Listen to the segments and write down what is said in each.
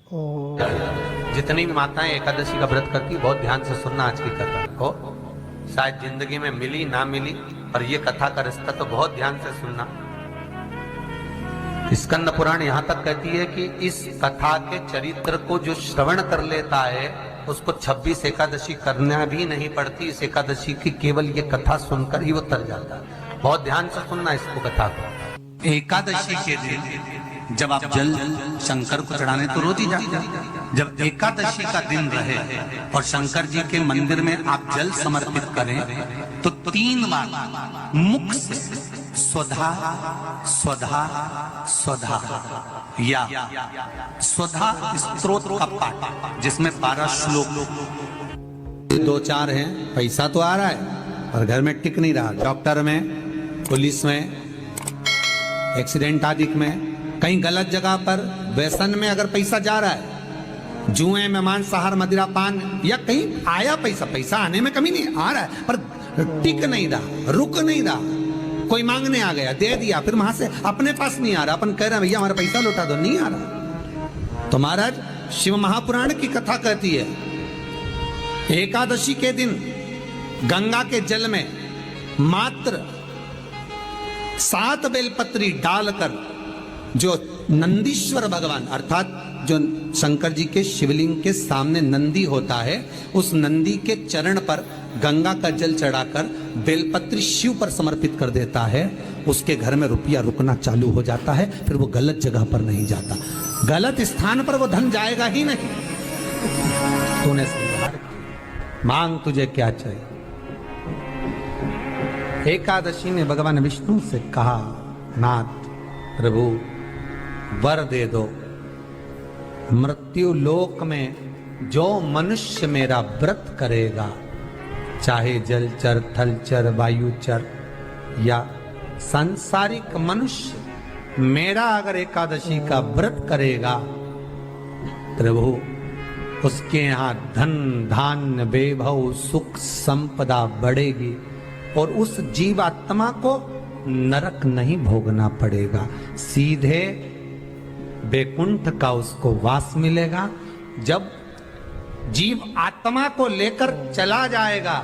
जितनी भी माताएं एकादशी का व्रत करती बहुत ध्यान से सुनना आज की कथा को। शायद जिंदगी में मिली ना मिली, पर ये कथा का रिश्ता तो बहुत ध्यान से सुनना। स्कंद पुराण यहाँ तक कहती है कि इस कथा के चरित्र को जो श्रवण कर लेता है उसको 26 एकादशी करना भी नहीं पड़ती। इस एकादशी की केवल ये कथा सुनकर ही वो तर जाता है। बहुत ध्यान से सुनना इसको, कथा को। एकादशी के दिन जब आप जल शंकर को चढ़ाने तो रोज ही जाते हैं। जब एकादशी का दिन रहे और शंकर जी के मंदिर में आप जल समर्पित करें तो 3 बार मुख से स्वधा स्वधा स्वधा या स्वधा स्तोत्र का पाठ, जिसमें 12 श्लोक 2-4 हैं। पैसा तो आ रहा है और घर में टिक नहीं रहा। डॉक्टर में, पुलिस में, एक्सीडेंट आदि में, कहीं गलत जगह पर, व्यसन में अगर पैसा जा रहा है, जुए में, मांसाहार, मदिरा पान, या कहीं आया पैसा आने में कमी नहीं, आ रहा है पर टिक नहीं रहा, रुक नहीं रहा। कोई मांगने आ गया, दे दिया, फिर वहां से अपने पास नहीं आ रहा, अपन कह रहे हैं भैया हमारा पैसा लौटा दो, नहीं आ रहा। तो महाराज शिव महापुराण की कथा कहती है एकादशी के दिन गंगा के जल में मात्र 7 बेलपत्री डालकर जो नंदीश्वर भगवान अर्थात जो शंकर जी के शिवलिंग के सामने नंदी होता है, उस नंदी के चरण पर गंगा का जल चढ़ाकर बेलपत्री शिव पर समर्पित कर देता है, उसके घर में रुपया रुकना चालू हो जाता है। फिर वो गलत जगह पर नहीं जाता, गलत स्थान पर वो धन जाएगा ही नहीं। तूने मांग तुझे क्या चाहिए। एकादशी ने भगवान विष्णु से कहा, नाथ प्रभु वर दे दो, मृत्यु लोक में जो मनुष्य मेरा व्रत करेगा, चाहे जलचर, थलचर, वायुचर या सांसारिक मनुष्य, मेरा अगर एकादशी का व्रत करेगा, प्रभु उसके यहाँ धन धान्य वैभव सुख संपदा बढ़ेगी और उस जीवात्मा को नरक नहीं भोगना पड़ेगा, सीधे वैकुंठ का उसको वास मिलेगा। जब जीव आत्मा को लेकर चला जाएगा,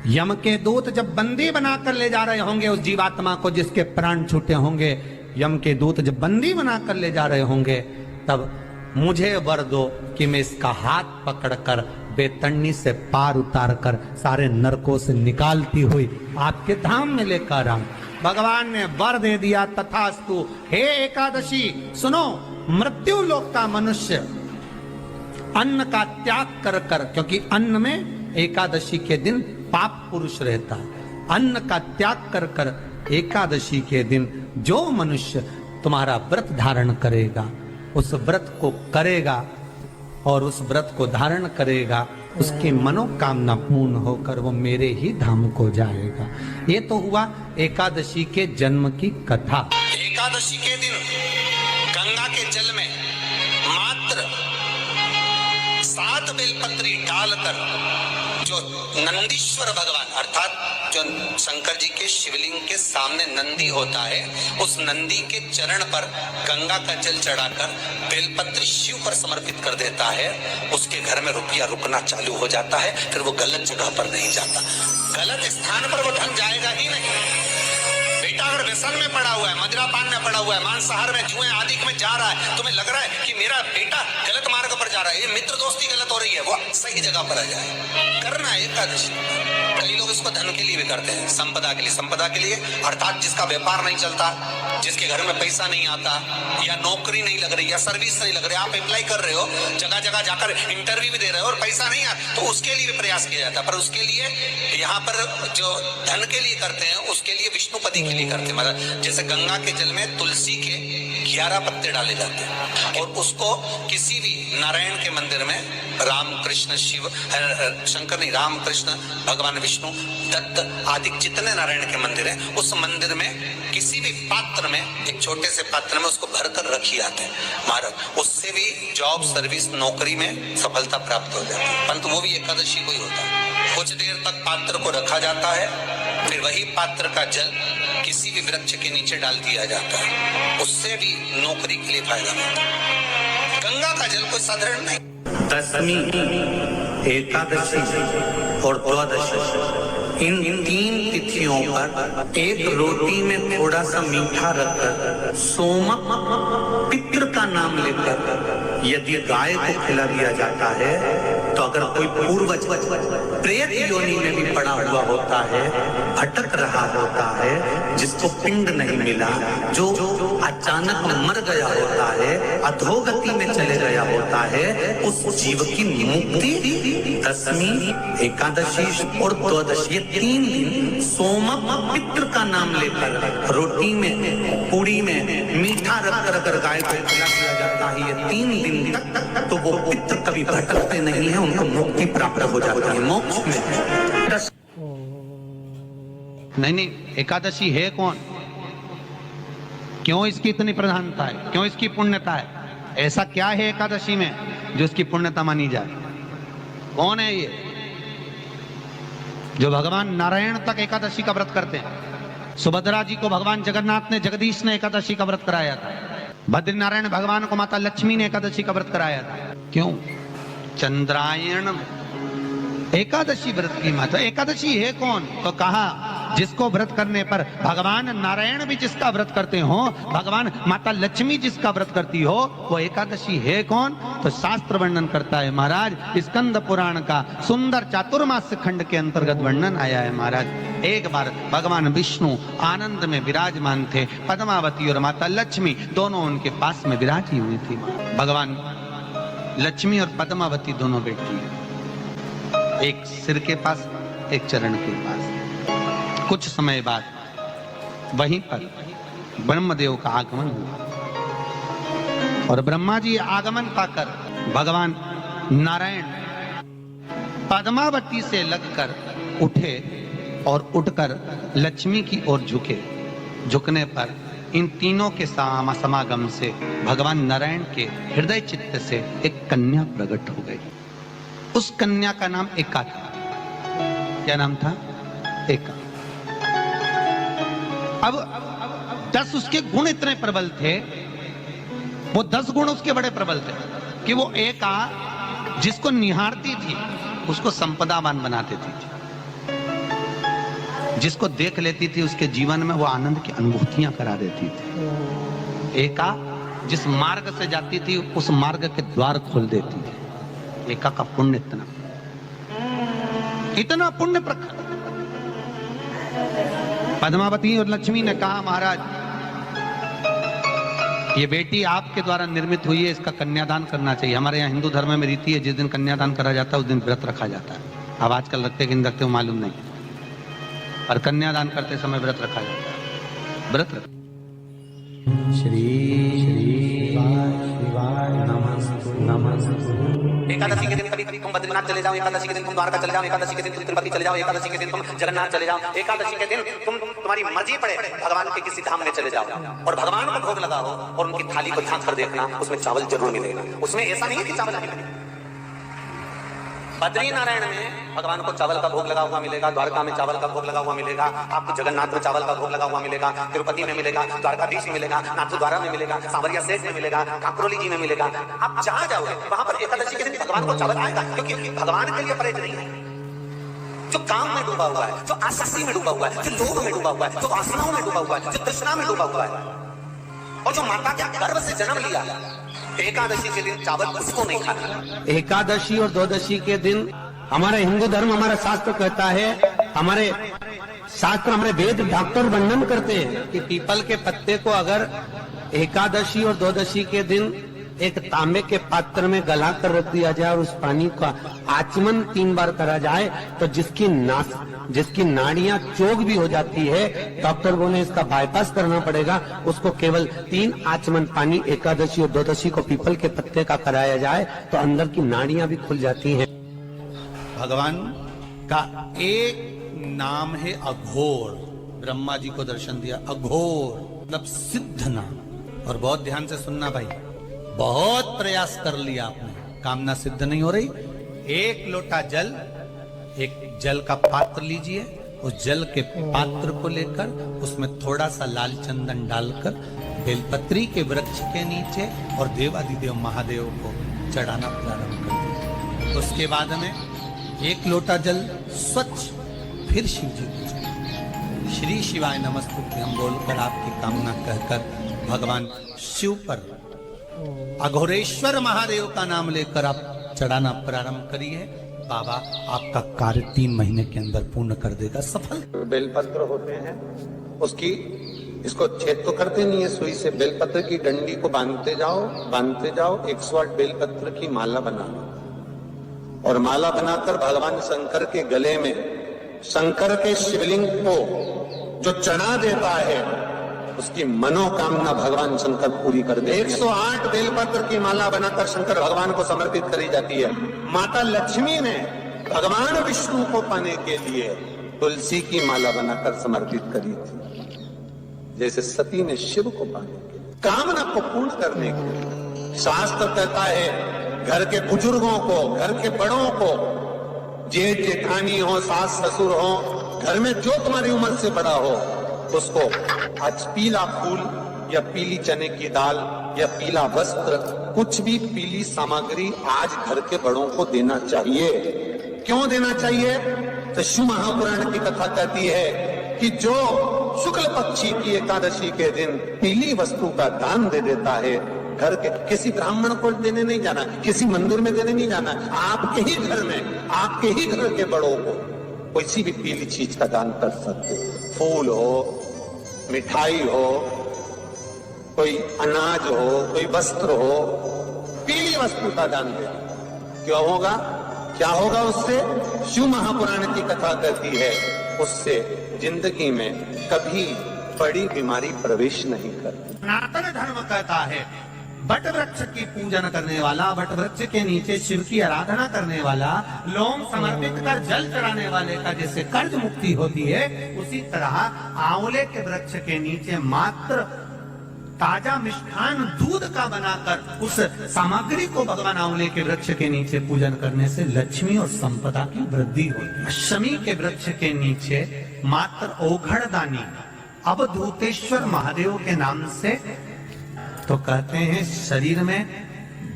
यम के दूत जब बंदी बनाकर ले जा रहे होंगे उस जीवात्मा को, जिसके प्राण छूटे होंगे, यम के दूत जब बंदी बनाकर ले जा रहे होंगे, तब मुझे वर दो कि मैं इसका हाथ पकड़कर बेतन्नी से पार उतार कर सारे नरकों से निकालती हुई आपके धाम में लेकर आऊं। भगवान ने वर दे दिया, तथास्तु। हे एकादशी सुनो, मृत्यु लोक का मनुष्य अन्न का त्याग कर कर, क्योंकि अन्न में एकादशी के दिन पाप पुरुष रहता है, अन्न का त्याग कर कर एकादशी के दिन जो मनुष्य तुम्हारा व्रत धारण करेगा, उस व्रत को करेगा और उस व्रत को धारण करेगा, उसकी मनोकामना पूर्ण होकर वो मेरे ही धाम को जाएगा। ये तो हुआ एकादशी के जन्म की कथा। एकादशी के दिन गंगा के जल में मात्र 7 बेलपत्री डालकर जो नंदीश्वर भगवान अर्थात जो शंकर जी के शिवलिंग के सामने नंदी होता है, उस नंदी के चरण पर गंगा का जल चढ़ाकर बेलपत्री शिव पर समर्पित कर देता है, उसके घर में रुपया रुकना चालू हो जाता है। फिर वो गलत जगह पर नहीं जाता, गलत स्थान पर वो धन जाएगा ही नहीं। बेटा अगर व्यसन में पड़ा हुआ है, मदिरा पान में पड़ा हुआ है, मांसाहार में, जुए आदि में जा रहा है, तुम्हें लग रहा है कि मेरा बेटा गलत मार्ग पर जा रहा है, ये मित्र दोस्ती गलत हो रही है, वो सही जगह पर आ जाए। करना है एकादशी। कई लोग इसको धन के लिए भी करते हैं, संपदा के लिए। संपदा के लिए अर्थात जिसका व्यापार नहीं चलता, जिसके घर में पैसा नहीं आता, या नौकरी नहीं लग रही, या सर्विस नहीं लग रही, आप अप्लाई कर रहे हो, जगह जगह जाकर इंटरव्यू भी दे रहे हो और पैसा नहीं आता, तो उसके लिए भी प्रयास किया जाता है। पर उसके लिए यहाँ पर जो धन के लिए करते हैं, उसके लिए विष्णुपति के लिए करते हैं। मतलब जैसे गंगा के जल में तुलसी के 11 पत्ते डाले जाते हैं और उसको किसी भी नारायण के मंदिर में राम कृष्ण शिव शंकर नहीं, राम कृष्ण भगवान विष्णु दत्त आदि जितने नारायण के मंदिर हैं, उस मंदिर में किसी भी पात्र में, एक छोटे से पात्र में उसको भरकर रखी जाते हैं महाराज। उससे भी जॉब सर्विस नौकरी में सफलता प्राप्त हो जाती है। परंतु वो भी एकादशी को ही होता है। कुछ देर तक पात्र को रखा जाता है, फिर वही पात्र का जल किसी भी वृक्ष के नीचे डाल दिया जाता है, उससे भी नौकरी के लिए फायदा मिलता है। गंगा का जल को कोई साधारण नहीं। दशमी, एकादशी और द्वादशी, इन 3 तिथियों पर एक रोटी में थोड़ा सा मीठा रखकर सोमक पितृ का नाम लेकर यदि गाय को खिला दिया जाता है तो अगर कोई पूर्वज प्रेत योनि में भी पड़ा हुआ होता है, भटक रहा होता है, जिसको पिंड नहीं मिला, जो अचानक मर गया होता है, अधोगति में चले गया होता है, उस जीव की मुक्ति दशमी, एकादशी और द्वादशी, ये 3 दिन सोमक पितृ का नाम लेकर रोटी में, पूरी में मीठा रखकर अगर गाय को खिला दिया जाता है ये 3 दिन तक, तो वो पितृ कभी भटकते नहीं है, उनको मुक्ति प्राप्त हो जाती है, मोक्ष में। नहीं, एकादशी है कौन? क्यों इसकी इतनी प्रधानता है? क्यों इसकी पुण्यता है? ऐसा क्या है एकादशी में जो इसकी पुण्यता मानी जाए? कौन है ये जो भगवान नारायण तक एकादशी का व्रत करते हैं? सुभद्रा जी को भगवान जगन्नाथ ने, जगदीश ने एकादशी का व्रत कराया था। बद्रीनारायण भगवान को माता लक्ष्मी ने एकादशी का व्रत कराया था। क्यों? चंद्रायण एकादशी व्रत की माता। एकादशी है कौन? तो कहा जिसको व्रत करने पर भगवान नारायण भी जिसका व्रत करते हो, भगवान माता लक्ष्मी जिसका व्रत करती हो, वो एकादशी है कौन? तो शास्त्र वर्णन करता है महाराज, स्कंद पुराण का सुंदर चातुर्मास्य खंड के अंतर्गत वर्णन आया है महाराज। एक बार भगवान विष्णु आनंद में विराजमान थे, पद्मावती और माता लक्ष्मी दोनों उनके पास में विराजी हुई थी। भगवान लक्ष्मी और पद्मावती दोनों बैठी, एक सिर के पास, एक चरण के पास। कुछ समय बाद वहीं पर ब्रह्मदेव का आगमन हुआ और ब्रह्मा जी आगमन पाकर भगवान नारायण पद्मावती से लगकर उठे और उठकर लक्ष्मी की ओर झुके। झुकने पर इन तीनों के समागम से भगवान नारायण के हृदय चित्त से एक कन्या प्रकट हो गई। उस कन्या का नाम एका था। क्या नाम था? एका। अब 10 उसके गुण इतने प्रबल थे, वो 10 गुण उसके बड़े प्रबल थे कि वो एका जिसको निहारती थी उसको संपदावान बना देती थी, जिसको देख लेती थी उसके जीवन में वो आनंद की अनुभूतियां करा देती थी। एका जिस मार्ग से जाती थी उस मार्ग के द्वार खोल देती थी। एका का पुण्य इतना पुण्य प्रखर। पद्मावती और लक्ष्मी ने कहा महाराज ये बेटी आपके द्वारा निर्मित हुई है, इसका कन्यादान करना चाहिए। हमारे यहाँ हिंदू धर्म में रीति है, जिस दिन कन्यादान करा जाता है उस दिन व्रत रखा जाता है। अब आजकल रखते कि नहीं रखते हो मालूम नहीं, और कन्यादान करते समय व्रत रखा जाता है। व्रत रख श्री एकादशी के दिन कभी तुम बद्रीनाथ चले जाओ, एकादशी के दिन तुम द्वारका चले जाओ, एकादशी के दिन तुम तिरुपति चले जाओ, एकादशी के दिन तुम जगन्नाथ चले जाओ, एकादशी के दिन तुम्हारी मर्जी पड़े भगवान के किसी धाम में चले जाओ और भगवान को भोग लगाओ और उनकी थाली को झांक कर देखना, उसमें चावल जरूर मिलेगा। उसमें ऐसा नहीं है कि चावल नहीं मिलेगा। बद्री नारायण में भगवान को चावल का भोग लगा हुआ मिलेगा, द्वारका में चावल का भोग लगा हुआ मिलेगा, आपको जगन्नाथ में चावल का भोग लगा हुआ मिलेगा, तिरुपति में मिलेगा, द्वारकाधीश में मिलेगा, नाथद्वारा में मिलेगा, सांवरिया सेठ में मिलेगा, काकरोली जी में मिलेगा। आप जहां जाओगे वहां पर एकादशी के दिन भगवान को चावल आएगा, क्योंकि भगवान के लिए परहेज नहीं है। जो काम में डूबा हुआ है, जो आसक्ति में डूबा हुआ है, जो लोभ में डूबा हुआ है, जो वासनाओं में डूबा हुआ है, जो तृष्णा में डूबा हुआ है, और जो माता के गर्भ से जन्म लिया, एकादशी के दिन चावल उसको नहीं खाना। एकादशी और द्वादशी के दिन हमारा हिंदू धर्म, हमारा शास्त्र कहता है, हमारे शास्त्र, हमारे वेद डॉक्टर वर्णन करते हैं कि पीपल के पत्ते को अगर एकादशी और द्वादशी के दिन एक तांबे के पात्र में गला कर रख दिया जाए और उस पानी का आचमन 3 बार करा जाए तो जिसकी नाड़ियां चोक भी हो जाती है, डॉक्टर बोले इसका बाईपास करना पड़ेगा, उसको केवल 3 आचमन पानी एकादशी और द्वादशी को पीपल के पत्ते का कराया जाए तो अंदर की नाड़ियां भी खुल जाती हैं। भगवान का एक नाम है अघोर। ब्रह्मा जी को दर्शन दिया, अघोर मतलब सिद्ध नाम। और बहुत ध्यान से सुनना भाई, बहुत प्रयास कर लिया आपने, कामना सिद्ध नहीं हो रही। 1 लोटा जल, एक जल का पात्र लीजिए, उस जल के पात्र को लेकर उसमें थोड़ा सा लाल चंदन डालकर बेलपत्री के वृक्ष के नीचे और देवादिदेव महादेव को चढ़ाना प्रारंभ कर दिया। उसके बाद में एक लोटा जल स्वच्छ फिर शिव जी को चढ़ाया। श्री शिवाय नमस्तुभ्यम बोलकर आपकी कामना कहकर भगवान शिव पर अघोरेश्वर महादेव का नाम लेकर आप चढ़ाना प्रारंभ करिए। बाबा आपका कार्य 3 महीने के अंदर पूर्ण कर देगा, सफल। बेलपत्र होते हैं, उसकी इसको छेद तो करते नहीं है सुई से, बेलपत्र की डंडी को बांधते जाओ 108 बेलपत्र की माला बना लो और माला बनाकर भगवान शंकर के गले में शंकर के शिवलिंग को जो चढ़ा देता है उसकी मनोकामना भगवान शंकर पूरी कर दे। 108 बेलपत्र की माला बनाकर शंकर भगवान को समर्पित करी जाती है। माता लक्ष्मी ने भगवान विष्णु को पाने के लिए तुलसी की माला बनाकर समर्पित करी थी, जैसे सती ने शिव को पाने के लिए, कामना को पूर्ण करने के लिए। शास्त्र कहता है घर के बुजुर्गों को, घर के बड़ों को, जेठ जेठानी हो, सास ससुर हो, घर में जो तुम्हारी उम्र से बड़ा हो, उसको आज पीला फूल या पीली चने की दाल या पीला वस्त्र, कुछ भी पीली सामग्री आज घर के बड़ों को देना चाहिए। क्यों देना चाहिए? तो शिव महापुराण की कथा कहती है कि जो शुक्ल पक्षी की एकादशी के दिन पीली वस्तु का दान दे देता है, घर के किसी ब्राह्मण को देने नहीं जाना, किसी मंदिर में देने नहीं जाना, आपके ही घर में, आपके ही घर के बड़ों को किसी भी पीली चीज का दान कर सकते। फूल हो, मिठाई हो, कोई अनाज हो, कोई वस्त्र हो, पीली वस्तु का दान दे। क्यों होगा? क्या होगा उससे? शिव महापुराण की कथा कहती है उससे जिंदगी में कभी बड़ी बीमारी प्रवेश नहीं करती। सनातन धर्म कहता है बट वृक्ष की पूजन करने वाला, बट वृक्ष के नीचे शिव की आराधना करने वाला, लोम समर्पित कर जल चढ़ाने वाले का जैसे कर्ज मुक्ति होती है, उसी तरह आंवले के वृक्ष के नीचे मात्र ताजा मिष्ठान दूध का बनाकर उस सामग्री को भगवान आंवले के वृक्ष के नीचे पूजन करने से लक्ष्मी और संपदा की वृद्धि होती है। शमी के वृक्ष के नीचे मात्र ओघड़दानी अवधूतेश्वर महादेव के नाम से, तो कहते हैं शरीर में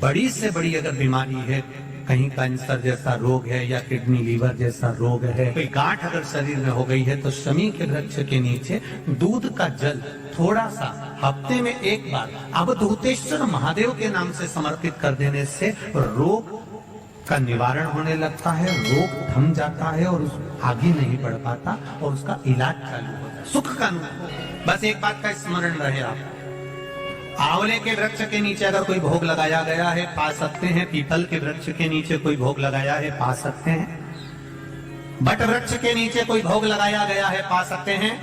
बड़ी से बड़ी अगर बीमारी है, कहीं कैंसर जैसा रोग है या किडनी लीवर जैसा रोग है, कोई गांठ अगर शरीर में हो गई है, तो शमी के वृक्ष के नीचे दूध का जल थोड़ा सा हफ्ते में एक बार अवधूतेश्वर महादेव के नाम से समर्पित कर देने से रोग का निवारण होने लगता है, रोग थम जाता है और आगे नहीं बढ़ पाता और उसका इलाज चालू होता है, सुख का अनुभव। बस एक बात का स्मरण रहे आप, आंवले के वृक्ष के नीचे अगर कोई भोग लगाया गया है पा सकते हैं, पीपल के वृक्ष के नीचे कोई भोग लगाया है पा सकते हैं, बट वृक्ष के नीचे कोई भोग लगाया गया है पा सकते हैं।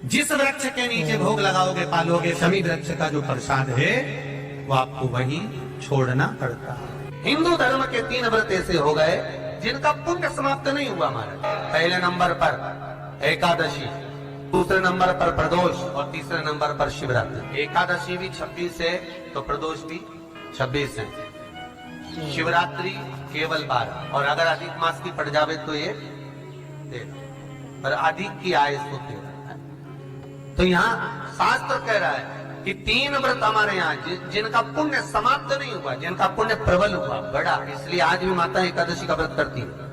जिस वृक्ष के नीचे भोग लगाओगे पालोगे, शमी वृक्ष का जो प्रसाद है वो आपको वही छोड़ना पड़ता है। हिंदू धर्म के 3 व्रत ऐसे हो गए जिनका पुण्य समाप्त नहीं हुआ हमारा। पहले नंबर पर एकादशी, दूसरे नंबर पर प्रदोष और तीसरे नंबर पर शिवरात्रि। एकादशी भी 26 है तो प्रदोष भी 26 है, शिवरात्रि केवल 12, और अगर अधिक मास की पड़ जावे तो ये 13, पर अधिक की आय तो 13। तो यहाँ शास्त्र कह रहा है कि 3 व्रत हमारे यहाँ जिनका पुण्य समाप्त नहीं हुआ, जिनका पुण्य प्रबल हुआ, बड़ा, इसलिए आज भी माता एकादशी का व्रत करती है।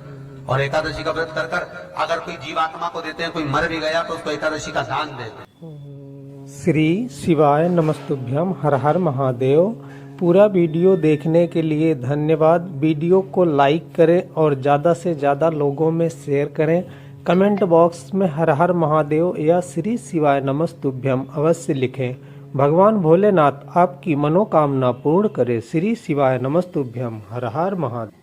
और एकादशी का व्रत कर कर अगर कोई जीवात्मा को देते हैं, कोई मर भी गया तो उसको एकादशी का दान देते हैं। श्री शिवाय नमस्तुभ्यम, हर हर महादेव। पूरा वीडियो देखने के लिए धन्यवाद। वीडियो को लाइक करें और ज़्यादा से ज़्यादा लोगों में शेयर करें। कमेंट बॉक्स में हर हर महादेव या श्री शिवाय नमस्तुभ्यम अवश्य लिखें। भगवान भोलेनाथ आपकी मनोकामना पूर्ण करे। श्री शिवाय नमस्तुभ्यम, हर हर महादेव।